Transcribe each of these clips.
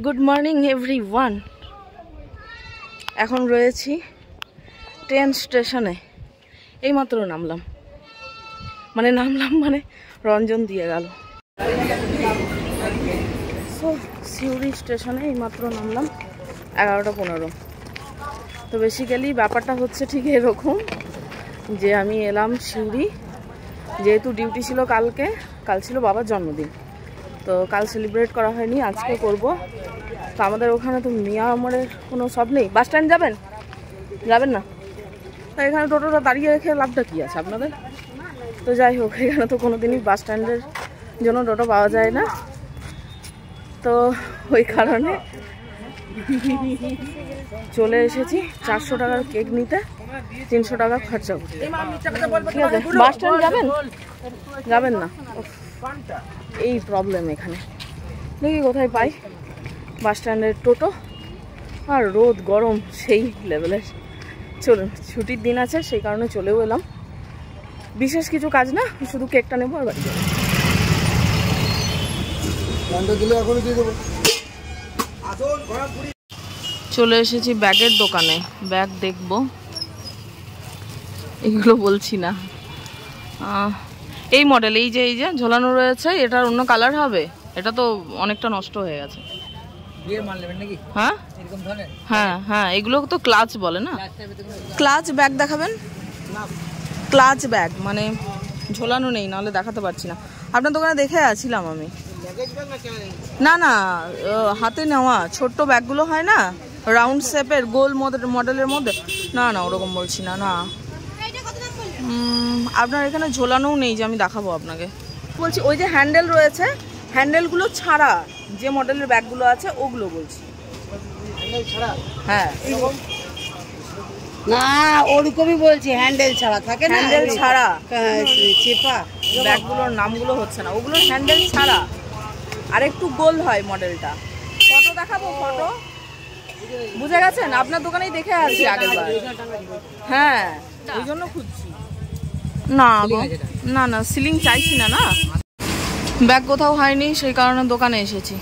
Good morning everyone. এখন রয়েছি train স্টেশনে। এইমাত্র নামলাম মানে রঞ্জন দিয়ে গেল। সো সিউড়ি স্টেশনে এইমাত্র নামলাম 11:15। তো বেসিক্যালি ব্যাপারটা হচ্ছে ঠিক এরকম যে আমি এলাম সিউড়ি, যেহেতু ডিউটি ছিল কাল ছিল বাবার জন্মদিন, তো কাল সেলিব্রেট করা হয়নি, আজকে করব। তো আমাদের ওখানে তো মিয়ামরের কোনো সব নেই। বাস স্ট্যান্ড যাবেন না? তো এখানে টোটোটা দাঁড়িয়ে রেখে লাভটা কী আছে আপনাদের? তো যাই হোক, এখানে তো কোনো দিনই বাস স্ট্যান্ডের জন্য টোটো পাওয়া যায় না, তো ওই কারণে চলে এসেছি 400 টাকার কেক নিতে, 300 টাকা খরচা করতে। ঠিক আছে, বাস স্ট্যান্ড যাবেন না? এই প্রবলেম এখানে। দেখি কোথায় পাই বাস স্ট্যান্ডের টোটো। আর রোদ গরম সেই লেভেলের। চলুন, ছুটির দিন আছে সেই কারণে চলেও এলাম। বিশেষ কিছু কাজ না, শুধু কেকটা নেবো আর বাড়ি যাবো। চলে এসেছি ব্যাগের দোকানে, ব্যাগ দেখবো। এগুলো বলছি না, এই মডেল, এই যে ঝোলানো রয়েছে, এটার অন্য কালার হবে। এটা তো অনেকটা নষ্ট হয়ে গেছে। হ্যাঁ হ্যাঁ হ্যাঁ, এগুলো তো ক্লাচ বলে না? ক্লাচ ব্যাগ দেখাবেন? ক্লাচ ব্যাগ মানে ঝোলানো নেই, নাহলে দেখাতে পারছি না। আপনার দোকানে দেখে আসছিলাম আমি। না, হাতে নেওয়া ছোট্ট ব্যাগগুলো হয় না, রাউন্ড শেপের, গোল মডেলের মধ্যে। না ওরকম বলছি না। আপনার এখানে ঝোলানোও নেই যে আমি দেখাবো আপনাকে। বলছি ওই যে হ্যান্ডেল রয়েছে, হ্যান্ডেলগুলো ছাড়া যে মডেলের ব্যাগগুলো আছে ওগুলো বলছি। হ্যাঁ না, ওরকমই বলছি, হ্যান্ডেল ছাড়া থাকে না, হ্যান্ডেল ছাড়া চেপা ব্যাগগুলোর নামগুলো হচ্ছে না, ওগুলো হ্যান্ডেল ছাড়া আর একটু গোল হয় মডেলটা। ফটো দেখাবো? ফটো বুঝে গেছেন? আপনার দোকানেই দেখে আসছি আগেরবার। হ্যাঁ, ওই জন্য খুঁজছি। না সিলিং চাইছি না। ব্যাগ কোথাও হয়নি, সেই কারণে দোকানে এসেছি।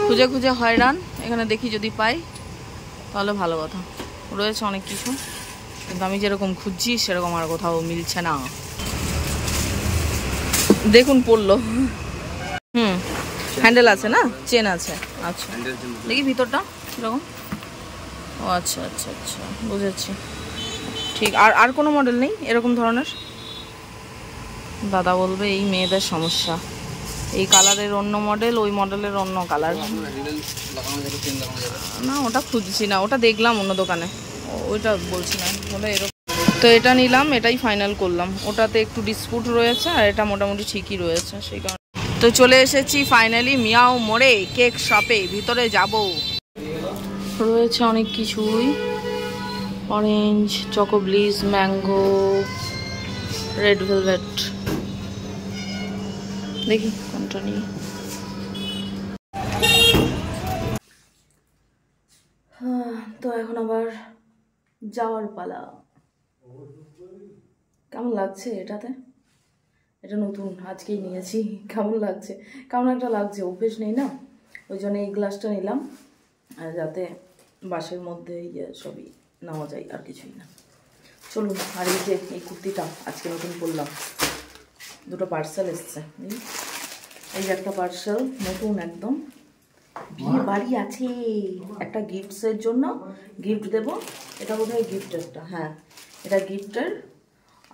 খুঁজে হয়রান। এখানে দেখি যদি পাই তাহলে ভালো কথা। রয়েছে অনেক কিছু, কিন্তু আমি যেরকম খুঁজছি সেরকম আর কোথাও মিলছে না। দেখুন পড়লো। হ্যান্ডেল আছে না, চেন আছে। আচ্ছা দেখি ভিতরটা এরকম। ও আচ্ছা, বুঝেছি। ঠিক, আর কোনো মডেল নেই এরকম ধরনের? দাদা বলবে এই মেয়েদের সমস্যা, এই কালারের অন্য মডেল, ওই মডেলের অন্য কালার। না ওটা খুঁজছি না, ওটা দেখলাম অন্য দোকানে, ওইটা বলছি না। বলে এরকম, তো এটা নিলাম, এটাই ফাইনাল করলাম। ওটাতে একটু ডিসপুট রয়েছে আর এটা মোটামুটি ঠিকই রয়েছে, সেই কারণে। তো চলে এসেছি ফাইনালি মিয়াও মোড়ে কেক শপে, ভিতরে যাব। রয়েছে অনেক কিছুই, orange, choco bliss, mango, red velvet. দেখি কোনটা নিই। তো এখন আবার যাওয়ার পালা। কেমন লাগছে এটাতে? এটা নতুন, আজকেই নিয়েছি। কেমন লাগছে? কেমন একটা লাগছে, অভ্যেস নেই না, ওই জন্য এই গ্লাসটা নিলাম, আর যাতে বাসের মধ্যে সবই নেওয়া যায়, আর কিছুই না। চলুন। আর এই যে এই কুর্তিটা আজকে নতুন করলাম, দুটো পার্সেল এসছে। এই যে একটা পার্সেল নতুন একদম, বিয়ে বাড়ি আছে, একটা গিফটসের জন্য গিফট দেব। এটা বোধহয় গিফটেরটা, হ্যাঁ এটা গিফটের।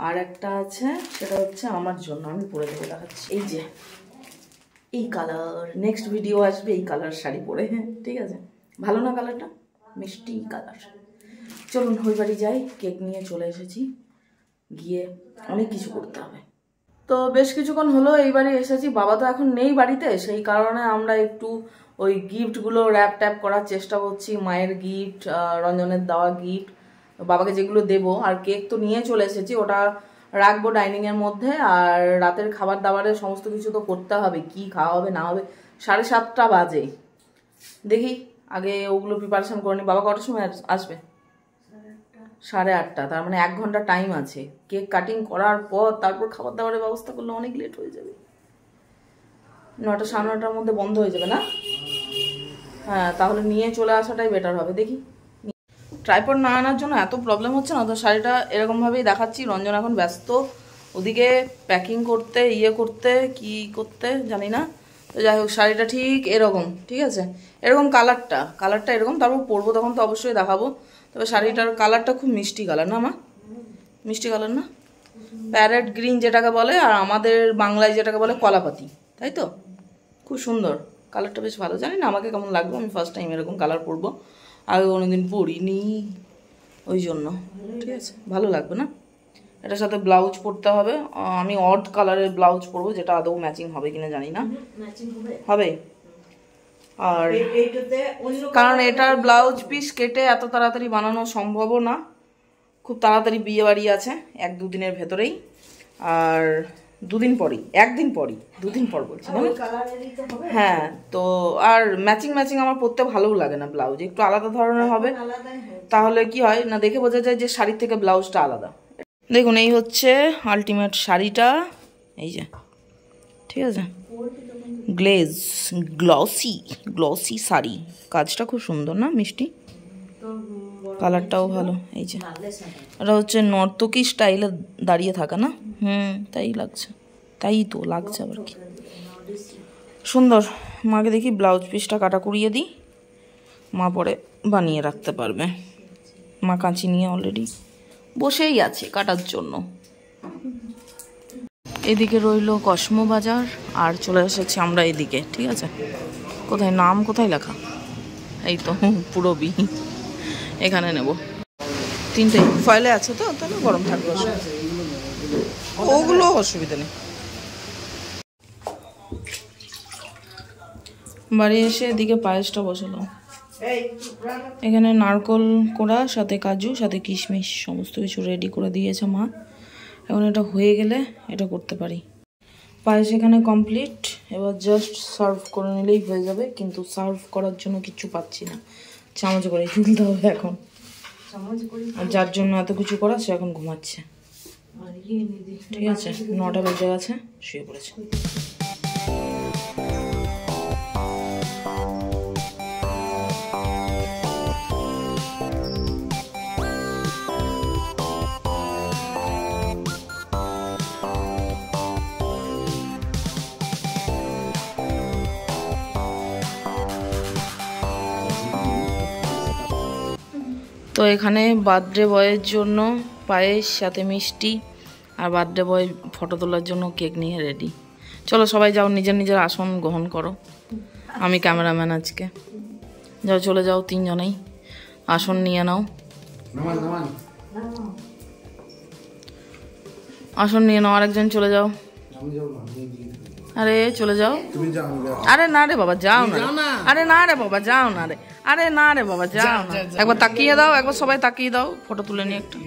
আর একটা আছে, সেটা হচ্ছে আমার জন্য, আমি পরে দেবো, দেখাচ্ছি। এই যে এই কালার, নেক্সট ভিডিও আসবে এই কালার শাড়ি পরে। হ্যাঁ ঠিক আছে, ভালো না কালারটা? মিষ্টি কালার। চলুন ওই বাড়ি যাই, কেক নিয়ে চলে এসেছি, গিয়ে অনেক কিছু করতে হবে। তো বেশ কিছুক্ষণ হলো এই বাড়ি এসেছি, বাবা তো এখন নেই বাড়িতে, সেই কারণে আমরা একটু ওই গিফটগুলো র্যাপ ট্যাপ করার চেষ্টা করছি। মায়ের গিফট, রঞ্জনের দেওয়া গিফট, বাবাকে যেগুলো দেবো। আর কেক তো নিয়ে চলে এসেছি, ওটা রাখবো ডাইনিংয়ের মধ্যে। আর রাতের খাবার দাবারের সমস্ত কিছু তো করতে হবে, কি খাওয়া হবে না হবে। 7:30 বাজে, দেখি আগে ওগুলো প্রিপারেশন করে নি। বাবা কটার সময় আসবে? 8:30, তার মানে 1 ঘন্টা টাইম আছে। কেক কাটিং করার পর তারপর খাবার দাবারের ব্যবস্থা করলে অনেক লেট হয়ে যাবে। 9টা 9:30টার মধ্যে বন্ধ হয়ে যাবে না? হ্যাঁ তাহলে নিয়ে চলে আসাটাই বেটার হবে। দেখি ট্রাইপড না আনার জন্য এত প্রবলেম হচ্ছে না তো। শাড়িটা এরকমভাবেই দেখাচ্ছি। রঞ্জন এখন ব্যস্ত ওদিকে প্যাকিং করতে, করতে কি করতে জানি না। তো যাই হোক শাড়িটা ঠিক এরকম, ঠিক আছে, এরকম কালারটা এরকম। তারপর পরবো তখন তো অবশ্যই দেখাবো। তবে শাড়িটার কালারটা খুব মিষ্টি কালার না মা? মিষ্টি কালার না? প্যারেট গ্রিন যেটাকে বলে, আর আমাদের বাংলায় যেটাকে বলে কলাপাতি, তাই তো? খুব সুন্দর কালারটা, বেশ ভালো। জানি না আমাকে কেমন লাগবে, আমি ফার্স্ট টাইম এরকম কালার পরবো, আগে কোনোদিন পরিনি, ওই জন্য। ঠিক আছে, ভালো লাগবে না? এটার সাথে ব্লাউজ পরতে হবে। আমি অড কালারের ব্লাউজ পরবো, যেটা আদৌ ম্যাচিং হবে কিনা জানি না। হবে। আর কারণ এটার ব্লাউজ পিস কেটে এত তাড়াতাড়ি বানানো সম্ভবও না। খুব তাড়াতাড়ি বিয়ে বাড়ি আছে 1-2 দিনের ভেতরেই, আর 2 দিন পরই, 1 দিন পরই, 2 দিন পর বলছি না। হ্যাঁ, তো আর ম্যাচিং আমার পরতে ভালোও লাগে না। ব্লাউজ একটু আলাদা ধরনের হবে, তাহলে কি হয় না, দেখে বোঝা যায় যে শাড়ির থেকে ব্লাউজটা আলাদা। দেখুন এই হচ্ছে আলটিমেট শাড়িটা, এই যে, ঠিক আছে, গ্লসি শাড়ি। কাজটা খুব সুন্দর না, মিষ্টি, কালারটাও ভালো। এই যে এটা হচ্ছে নর্তকী স্টাইলে দাঁড়িয়ে থাকা না? তাই লাগছে, তাই তো লাগছে আবার কি সুন্দর। মাকে দেখি ব্লাউজ পিসটা কাটা কুড়িয়ে দিই, মা পরে বানিয়ে রাখতে পারবে। মা কাঁচি নিয়ে অলরেডি বসেই আছে কাটার জন্য। এদিকে রইল কসমো বাজার, আর চলে এসেছি আমরা এদিকে। ঠিক আছে, কোথায় নাম কোথায় লেখা? এই তো পুরবি, এখানে নেব। 3টে ফয়েলে আছে তো, তাহলে গরম থাকবে, ওগুলো অসুবিধা নেই। বাড়ি এসে এদিকে পায়েসটা বসালো। এখানে নারকোল কোড়া, সাথে কাজু, সাথে কিশমিশ সমস্ত কিছু রেডি করে দিয়েছে মা। এখন এটা হয়ে গেলে এটা করতে পারি। পায়েস এখানে কমপ্লিট, এবার জাস্ট সার্ভ করে নিলেই হয়ে যাবে। কিন্তু সার্ভ করার জন্য কিছু পাচ্ছি না, চামচ করে তুলতে হবে এখন। আর যার জন্য এত কিছু করা, সে এখন ঘুমাচ্ছে। ঠিক আছে, 9টা বেজে গেছে, শুয়ে পড়েছে। তো এখানে বার্থডে বয়ের জন্য পায়েস, সাথে মিষ্টি, আর বার্থডে বয় ফটো তোলার জন্য কেক নিয়ে রেডি। চলো সবাই যাও, নিজের নিজের আসন গ্রহণ করো। আমি ক্যামেরাম্যান আজকে। যাও, চলে যাও, 3 জনেই আসন নিয়ে নাও। আসন নিয়ে নাও, আরেকজন চলে যাও। আরে চলে যাও। আরে না রে বাবা, যাও না। আরে না রে বাবা, যাও না রে। আরে না রে বাবা, যাও না। একবার তাকিয়ে দাও, একবার সবাই তাকিয়ে দাও, ফটো তুলে নিয়ে একটা।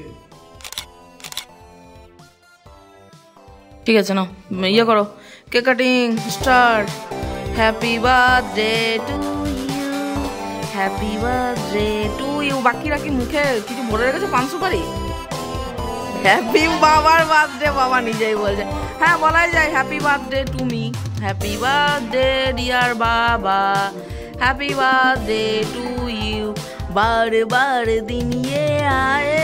ঠিক আছে, নাও ইয়ে করো, cake cutting start. Happy birthday to you, happy birthday to you. বাকিরা কি মুখে কিছু ভরে রেখেছে? 5 সুপারি। হ্যাপি বাবার বার্থডে, বাবা নিজেই বলছে। হ্যাঁ, বলাই যায় happy birthday to me, happy birthday dear বাবা, হ্যাপি বার্থডে টু ইউ। बार बार दिन ये आए,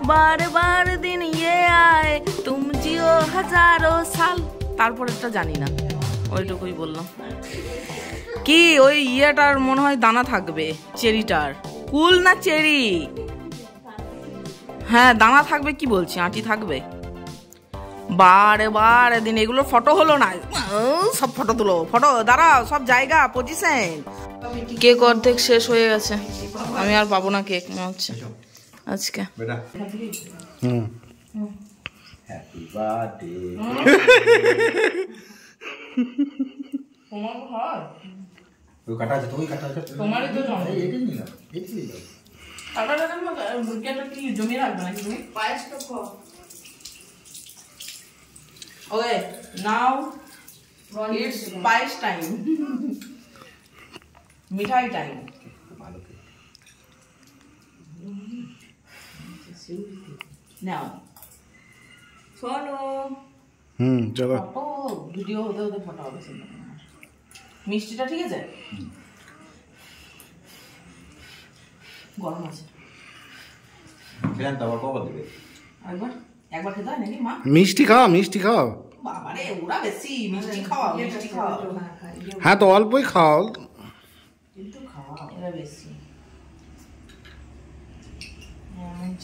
बार बार दिन ये आए, तुम जियो हजारों साल। তারপর একটা জানি না, ওইটুকুই বললাম। কি ওই ইয়েটার মনে হয় দানা থাকবে, চেরিটার। কুল না চেরি? হ্যাঁ দানা থাকবে, কি বলছি, আঁটি থাকবে। বারে বারে দিন এগুলো ফটো হলো না, সব ফটো তুলো, ফটো দাঁড়াও, সব জায়গা পজিশন। কেক অর্ধেক শেষ হয়ে গেছে, আমি আর পাবো না কেক মনে হচ্ছে আজকে। Happy birthday. ওই কাটা আছে, তুমি কাটা আছে, তোমারই তো জন্ম। এইটা নি না, এইটা নি না। কাটাটা বুকেটা কি জমিয়ে রাখবে নাকি তুমি? পায়েসটা খাও। Okay, now it's payesh time, mithai time. ভালো করে নাও শোনো। চলো। ফটো ভিডিও হতে হতে ফটো হবে। মিষ্টিটা ঠিক আছে? গরম আছে। খেলেন তো আবার কবার দেবে? একবার একবার খেতে হয় নাকি মা? মিষ্টি খাও, মিষ্টি খাও। বাবারে ওরা বেশি মিষ্টি খাওয়া, মিষ্টি খাওয়া। হ্যাঁ তো অল্পই খাও। কিন্তু খাওয়া এরা বেশি।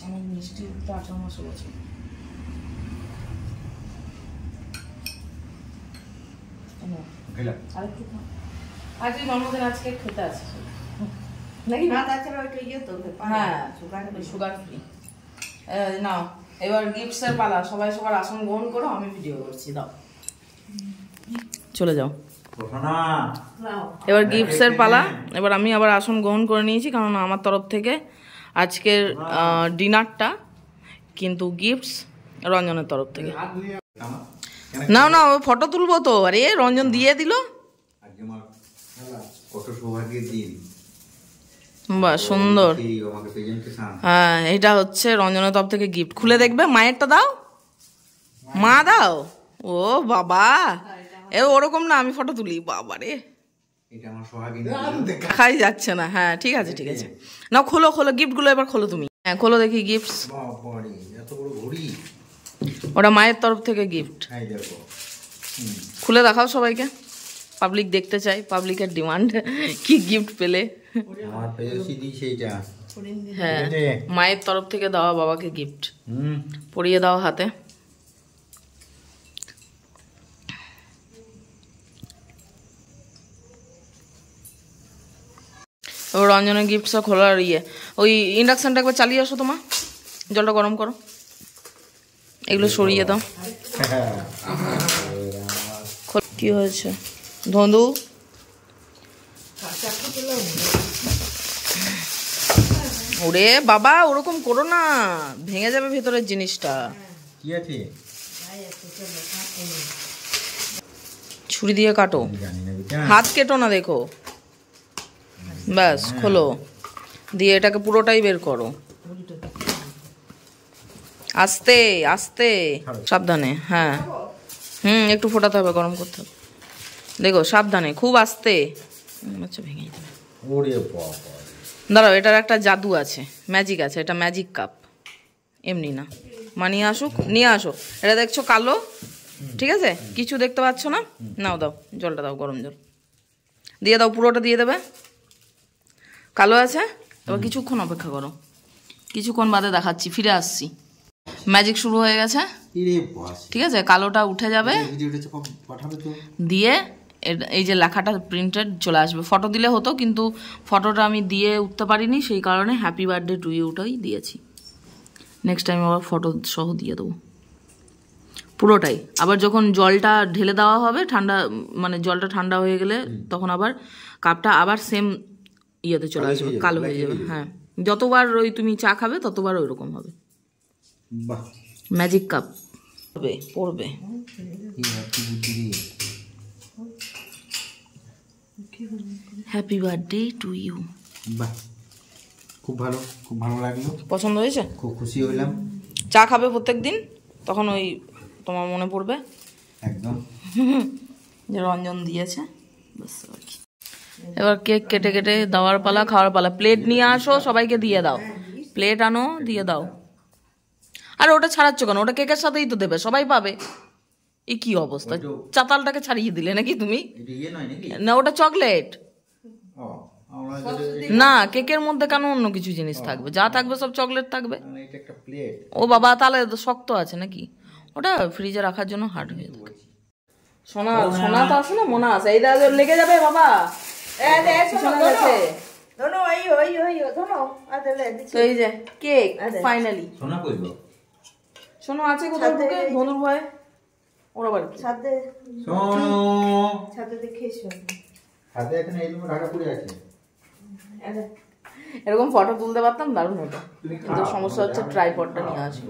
আমার মিষ্টি তো 18 মাস হয়েছে। খেলাম। আরেকটু খা। আজকে জন্মদিন, আজকে খেতে আছে নাকি? হ্যাঁ, সুগার ফ্রি। নাও এবার গিফটসের পালা। সবাই সবার আসন গ্রহণ করো, আমি ভিডিও করছি। দাও, চলে যাও। এবার গিফটসের পালা। এবার আমি আবার আসন গ্রহণ করে নিয়েছি, কারণ আমার তরফ থেকে আজকের ডিনারটা কিন্তু গিফটস রঞ্জনের তরফ থেকে। নাও নাও, ফটো তুলবো তো। আরে রঞ্জন দিয়ে দিল। কত সৌভাগ্যের দিন। বাহ, সুন্দর। হ্যাঁ, এটা হচ্ছে রঞ্জনের তরফ থেকে গিফট। খুলে দেখবে, মায়েরটা দাও। মা দাও। ও বাবা, এ ওরকম না, আমি ফটো তুলি। বাবা রে, খাই যাচ্ছে না। হ্যাঁ ঠিক আছে, ঠিক আছে। নাও খোলো, খোলো গিফটগুলো এবার খোলো তুমি। হ্যাঁ খোলো দেখি গিফটস। ওটা মায়ের তরফ থেকে গিফট। খুলে দেখাও সবাইকে, পাবলিক দেখতে চাই। পাবলিকের ডিমান্ড কি গিফট পেলে। হ্যাঁ, মায়ের তরফ থেকে দেওয়া বাবাকে গিফট। পরিয়ে দাও হাতে। রঞ্জনের গিফট সব খোলার ইয়ে। ওই ইন্ডাকশনটা একবার চালিয়ে আসো তোমার, জলটা গরম করো, এগুলো সরিয়ে দাও। কি হয়েছে ধন্দু? ওরে বাবা, ওরকম করো না, ভেঙে যাবে ভেতরের জিনিসটা। কি আছে? ছুরি দিয়ে কাটো, হাত কেটো না। দেখো, ব্যাস খোলো, দিয়ে এটাকে পুরোটাই বের করো। আস্তে আস্তে, সাবধানে। হ্যাঁ একটু ফোটাতে হবে, গরম করতে হবে। দেখো সাবধানে, খুব আস্তে। আচ্ছা, ভেঙে যাবে। দাঁড়াও, এটার একটা জাদু আছে, ম্যাজিক আছে। এটা ম্যাজিক কাপ, এমনি না। নিয়ে আসুক, নিয়ে আসো। এটা দেখছো কালো, ঠিক আছে, কিছু দেখতে পাচ্ছ না। নাও, দাও জলটা, দাও গরম জল দিয়ে দাও, পুরোটা দিয়ে দেবে। কালো আছে, এবার কিছুক্ষণ অপেক্ষা করো, কিছুক্ষণ বাদে দেখাচ্ছি, ফিরে আসছি। ম্যাজিক শুরু হয়ে গেছে, ঠিক আছে। কালোটা উঠে যাবে, দিয়ে এই যে লেখাটা প্রিন্টেড চলে আসবে। ফটো দিলে হতো, কিন্তু ফটোটা আমি দিয়ে উঠতে পারিনি, সেই কারণে হ্যাপি বার্থডে টু ইউটাই দিয়েছি। নেক্সট টাইম আবার ফটো সহ দিয়ে দেবো পুরোটাই। আবার যখন জলটা ঢেলে দেওয়া হবে, ঠান্ডা মানে জলটা ঠান্ডা হয়ে গেলে, তখন আবার কাপটা আবার সেম ইয়েতে চলে আসবে, কালো হয়ে যাবে। হ্যাঁ, যতবার ওই তুমি চা খাবে ততবার ওইরকম হবে। ম্যাজিক কাপ পড়বে। Happy birthday to you. বাহ, খুব ভালো, খুব ভালো লাগলো। পছন্দ হয়েছে? খুব খুশি হইলাম। চা খাবে প্রত্যেক দিন, তখন ওই তোমার মনে পড়বে একদম যে রঞ্জন দিয়েছে। এবার কেক কেটে কেটে দেওয়ার পালা, খাওয়ার পালা। প্লেট নিয়ে আসো, সবাইকে দিয়ে দাও। প্লেট আনো, দিয়ে দাও। আর ওটা ছাড়াচ্ছ কেন? ওটা কেকের সাথেই তো দেবে, সবাই পাবে। এই কি অবস্থা, চাতালটাকে ছাড়িয়ে দিলে নাকি তুমি? না, ওটা চকলেট না। কেকের মধ্যে কেন অন্য কিছু জিনিস থাকবে? যা থাকবে সব চকলেট থাকবে। ও বাবা, তাহলে শক্ত আছে নাকি? ওটা ফ্রিজে রাখার জন্য হার্ড হয়ে যাবে। সোনা সোনা তো আছে না, মনে আছে। এই দাদা লেগে যাবে বাবা। তো এই যে কেক ফাইনালি। সোনা আছে কোথাও ঢুকে, ধনুর ভয়ে ওরা বাড়ি। এরকম ফটো তুলতে পারতাম, দারুণ হতো। কিন্তু সমস্যা হচ্ছে ট্রাইপডটা নিয়ে আসি।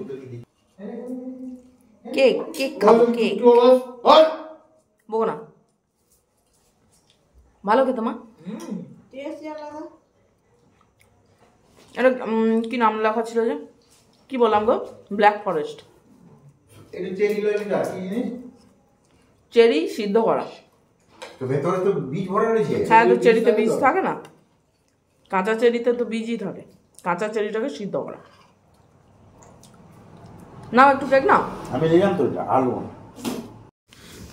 কেক কেক খাবো, কেক বো না। ভালো খেতে মা। এটা কি নাম লেখা ছিল যে, কি বললাম গো? Black forest. চেরি সিদ্ধ করা। হ্যাঁ, তো চেরিতে বীজ থাকে না, কাঁচা চেরিতে তো বীজই থাকে। কাঁচা চেরিটাকে সিদ্ধ করা। নাও একটু কেক নাও। আমি নিলাম তো এটা আলু।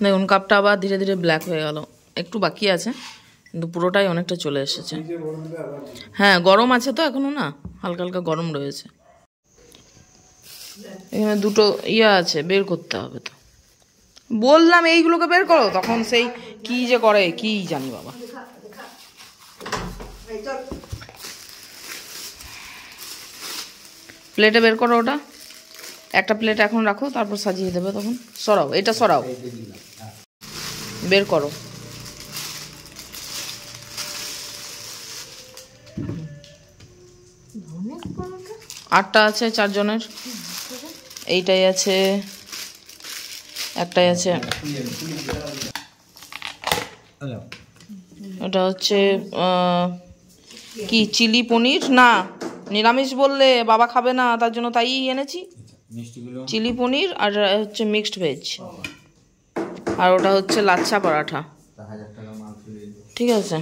দেখুন কাপটা আবার ধীরে ধীরে ব্ল্যাক হয়ে গেল, একটু বাকি আছে কিন্তু পুরোটাই অনেকটা চলে এসেছে। হ্যাঁ গরম আছে তো এখনো, না হালকা হালকা গরম রয়েছে। এখানে দুটো আছে, বের করতে হবে তো। বললাম এইগুলোকে বের করো, তখন সেই কি যে করে কি জানি বাবা। প্লেটে বের করো ওটা, একটা প্লেট এখন রাখো, তারপর সাজিয়ে দেবে তখন। সরাও এটা, সরাও, বের করো। আটটা আছে 4 জনের, এইটাই আছে, একটাই আছে। এটা হচ্ছে কি চিলি পনির, না নিরামিষ বললে বাবা খাবে না, তার জন্য তাই এনেছি চিলি পনির। আর হচ্ছে মিক্সড ভেজ, আর ওটা হচ্ছে লাচ্ছা পরাঠা। ঠিক আছে,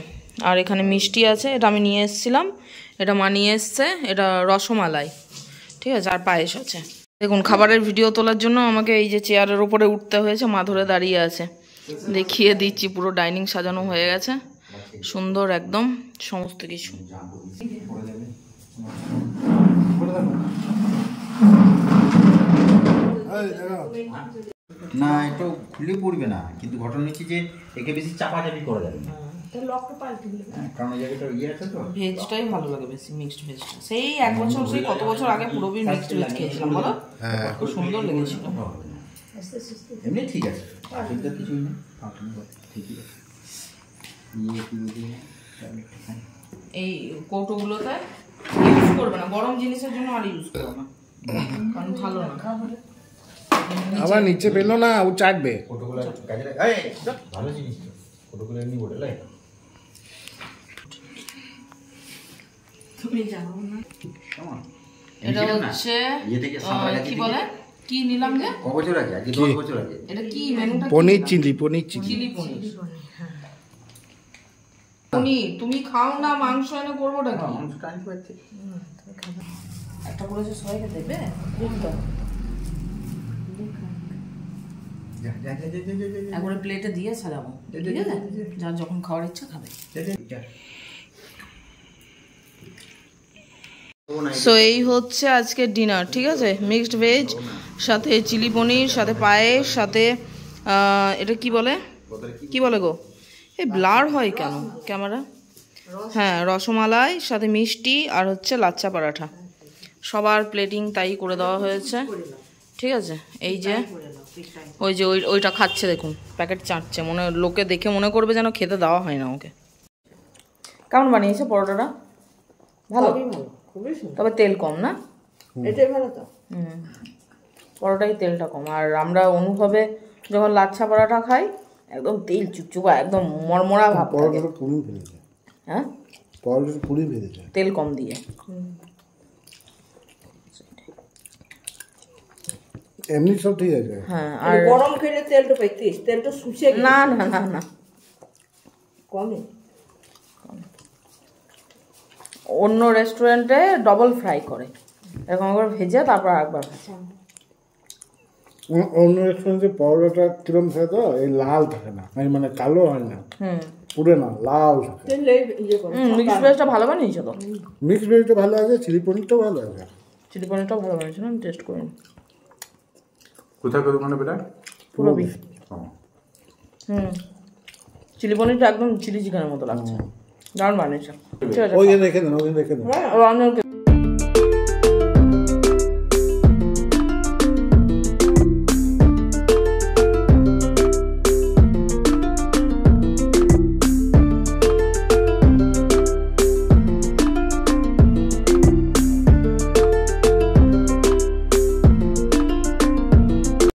আর এখানে মিষ্টি আছে, এটা আমি নিয়ে এসেছিলাম, এটা মা নিয়ে এসছে, এটা রসমালাই। ঠিক আছে, আর পায়েস আছে। দেখুন খাবারের ভিডিও তোলার জন্য আমাকে এই যে চেয়ারের ওপরে উঠতে হয়েছে, মা ধরে দাঁড়িয়ে আছে। দেখিয়ে দিচ্ছি, পুরো ডাইনিং সাজানো হয়ে গেছে সুন্দর একদম সমস্ত কিছু। না একটু খুলে পড়বে না, কিন্তু ঘটনা হচ্ছে যে একে বেশি চাপাচাপি করা যাবে না, কারণ ওই জায়গাটা আছে তো। ভেজটাই ভালো লাগে বেশি, মিক্সড ভেজটা। সেই 1 বছর, সেই কত বছর আগে পুরোপুরি মিক্সড ভেজ খেয়েছিলাম বলো, খুব সুন্দর লেগেছিল। এমনি ঠিক আছে, অসুবিধা কিছুই নেই, ঠিকই আছে। এই কৌটোগুলোতে ইউজ করবে না, গরম জিনিসের জন্য আর ইউজ করবে না, কারণ ভালো না। আবার নিচে পেলো না, ও চাটবে। ভালো জিনিস তো, ফটোগুলো এমনি বলে লাই। এটা হচ্ছে কি বলে, কি নিলাম যে কবছর আগে, আজ 10 বছর আগে। এটা কি মেনুটা? পনির চিলি, পনির চিলি, চিলি পনির। পনির তুমি খাও না, মাংস এনে করবোটা কি? একটা করে যে সবাইকে দেবে, একবারে প্লেটে দিয়ে সাজাবো, ঠিক আছে? যার যখন খাওয়ার ইচ্ছা খাবে। সো এই হচ্ছে আজকের ডিনার, ঠিক আছে? মিক্সড ভেজ, সাথে চিলি পনির, সাথে পায়েস, সাথে এটা কি বলে, কি বলে গো, এই ব্লার হয় কেন ক্যামেরা? হ্যাঁ রসমালাই, সাথে মিষ্টি, আর হচ্ছে লাচ্ছা পরাঠা। সবার প্লেটিং তাই করে দেওয়া হয়েছে, ঠিক আছে? এই যে ওই যে ওইটা খাচ্ছে, দেখুন প্যাকেট চাটছে, লোকে দেখে মনে করবে যেন খেতে দেওয়া হয় না ওকে। কেমন বানিয়েছে পরোটাটা? ভালো, তবে তেল কম না? এটাই ভালো তো। পরোটাই তেলটা কম। আর আমরা অনুভবে যখন লাচ্ছা পরোটা খাই, একদম তেল চুপচুপা, একদম মরমরা ভাব থাকে। পরোটাটা পুরি ফেলেছে। হ্যাঁ পরোটাটা পুরি ফেলেছে, তেল কম দিয়ে। এমনি সব ঠিক আছে। হ্যাঁ, আর গরম খেলে তেলটা পাইতিস, তেলটা শুষে না না না না কমে। অন্য রেস্টুরেন্টে ডবল ফ্রাই করে, এরকম একবার ভেজে তারপর একবার ভাজে। অন্য রেস্টুরেন্টে পরোটাটা কিরম থাকে তো, এই লাল থাকে না, মানে কালো হয় না, পুরে না লাল থাকে। তেলে ইয়ে করে মিক্সড ভেজটা ভালো বানিয়েছো তো? মিক্সড ভেজটা ভালো আছে, চিলি পনিরটাও ভালো আছে। চিলি পনিরটাও ভালো বানিয়েছো না? আমি টেস্ট করিনি। কোথায় করে দোকানে বেটা? পুরোবি। চিলি পনিরটা একদম চিলি চিকেনের মতো লাগছে, দারুণ বানিয়েছো। ঠিক আছে, ওই রেখে দেন, ওই রেখে দেন। রান্নাকে